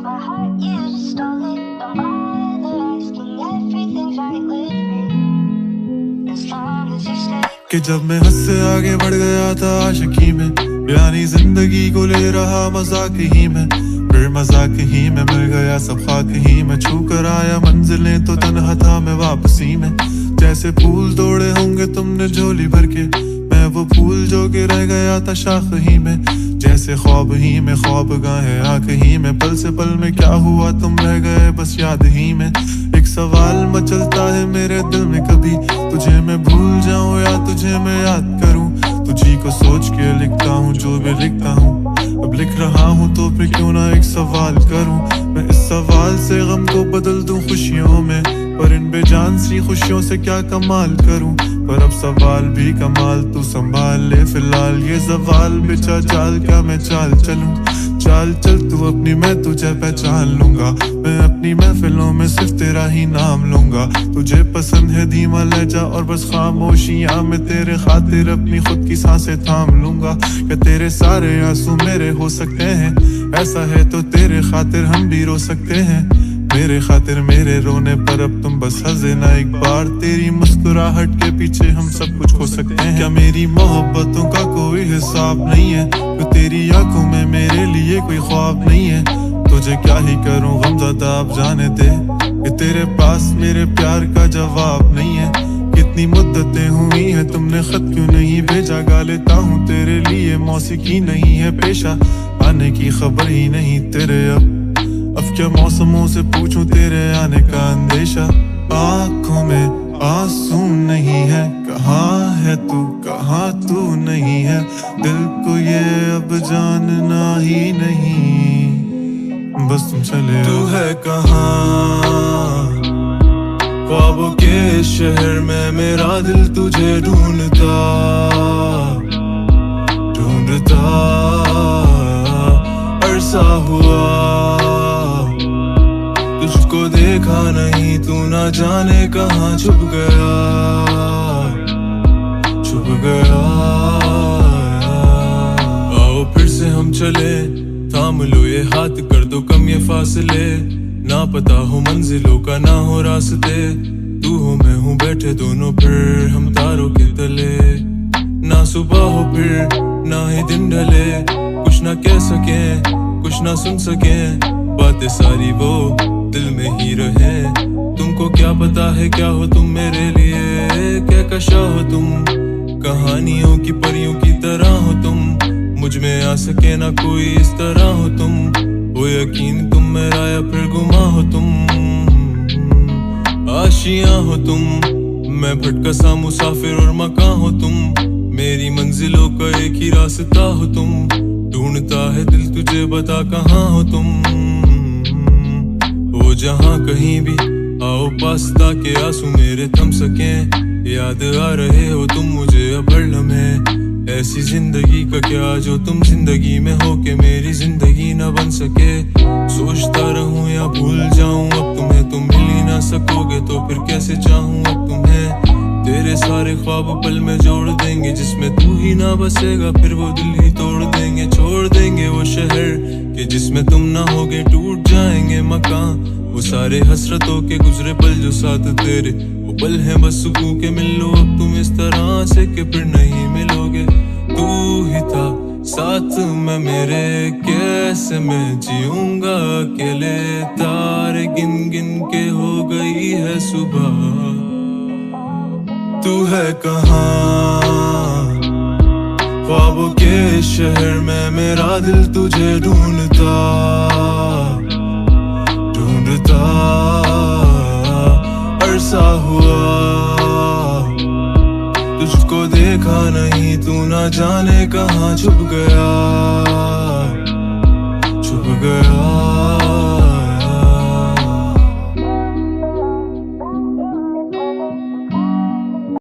my heart, you just stole it. Don't bother asking, everything's right with me as long as you stay. कि जब मैं हद से आगे बढ़ गया था आशिकी में, यानी जिंदगी को ले रहा मजाक ही में, फिर मजाक ही में मिल गया सब खाक ही में, छू कर आया मंजिलें तो तन्हा था मैं वापसी में। जैसे फूल तोड़े होंगे तुमने झोली भर के, मैं वो फूल जो के रह गया था शाख ही में। जैसे ख्वाब ही में ख्वाब गाहे आंख ही में, पल से पल में क्या हुआ तुम रह गए बस याद ही में। एक सवाल मचलता है मेरे दिल में, कभी तुझे मैं भूल जाऊं या तुझे मैं याद करूं। तुझी को सोच के लिखता हूँ जो भी लिखता हूँ, अब लिख रहा हूँ तो फिर क्यों ना एक सवाल करूं। मैं इस सवाल से गम को बदल दूं खुशियों में, पर इन बेजान सी खुशियों से क्या कमाल करूं। पर अब सवाल भी कमाल तू संभाल ले फिलहाल, ये सवाल बिचा चाल क्या मैं चाल चलूं। चाल चल तू अपनी, मैं तुझे पहचान लूंगा, मैं अपनी महफिलों में सिर्फ तेरा ही नाम लूंगा। तुझे पसंद है धीमा लहजा और बस खामोशियां, मैं तेरे खातिर अपनी खुद की सांसें थाम लूंगा। क्या तेरे सारे आंसू मेरे हो सकते हैं, ऐसा है तो तेरे खातिर हम भी रो सकते हैं। मेरे खातिर मेरे रोने पर अब तुम बस हंसे ना एक बार, तेरी मुस्कुराहट के पीछे हम सब कुछ खो सकते हैं। क्या मेरी मोहब्बतों का कोई हिसाब नहीं है, तो तेरी आंखों में मेरे लिए कोई ख्वाब नहीं है। तुझे क्या ही करूं गमज़दा अब जाने दे, कि तेरे पास मेरे प्यार का जवाब नहीं है। कितनी मुद्दतें हुई हैं तुमने खत क्यों नहीं भेजा, गा लेता हूँ तेरे लिए मौसीकी नहीं है पेशा, आने की खबर ही नहीं तेरे। अब क्या मौसमों से पूछूं तेरे आने का अंदेशा। आंखों में आंसू नहीं है, कहाँ है तू कहाँ तू नहीं है, दिल को ये अब जानना ही नहीं, बस तुम चले। तू है कहाँ ख्वाबों के शहर में, मेरा दिल तुझे ढूंढता ढूंढता अरसा हुआ, तुझको देखा नहीं तू ना जाने कहाँ छुप गया छुप गया। आओ फिर से हम चले, थाम लो ये हाथ कर दो कम ये फासले, ना पता हो मंजिलों का ना हो रास्ते, तू हो मैं हूँ बैठे दोनों फिर हम तारों के तले। ना सुबह हो फिर ना ही दिन ढले, कुछ ना कह सके कुछ ना सुन सके, बातें सारी वो दिल में ही रहे। तुमको क्या पता है क्या हो तुम मेरे लिए, क्या कशा हो तुम, कहानियों की परियों की तरह हो तुम, मुझ में आ सके ना कोई इस तरह हो तुम। हो यकीन तुम मेरा या फिर गुमा हो तुम, आशियां हो तुम, मैं भटका सा मुसाफिर और मकां हो तुम, मेरी मंजिलों का एक ही रास्ता हो तुम। ढूंढता है दिल तुझे बता कहाँ हो तुम, वो जहाँ कहीं भी आओ पास ताकि आंसू मेरे थम सके। याद आ रहे हो तुम मुझे अब हर लम्हे, ऐसी जिंदगी का क्या जो तुम जिंदगी में हो के मेरी जिंदगी न बन सके। सोचता रहूं या भूल जाऊं अब तुम्हें, तुम मिल ही ना सकोगे तो फिर कैसे चाहूं अब तुम्हें। तेरे सारे ख्वाब पल में जोड़ देंगे, जिसमें तू ही ना बसेगा फिर वो दिल ही तोड़ देंगे। छोड़ देंगे वो शहर कि जिसमें तुम ना होगे, टूट जाएंगे मकान वो सारे हसरतों के गुजरे पल जो साथ तेरे, वो पल हैं बस सुकून के। मिल लो अब तुम इस तरह से कि फिर नहीं मिलोगे। तू ही था साथ में मेरे, कैसे मैं जीऊंगा अकेले, तारे गिन गिन के हो गई है सुबह। तू है कहाँ ख्वाबों के शहर में, मेरा दिल तुझे ढूंढता ढूंढता अरसा हुआ, तुझको देखा नहीं तू ना जाने कहाँ छुप गया छुप गया।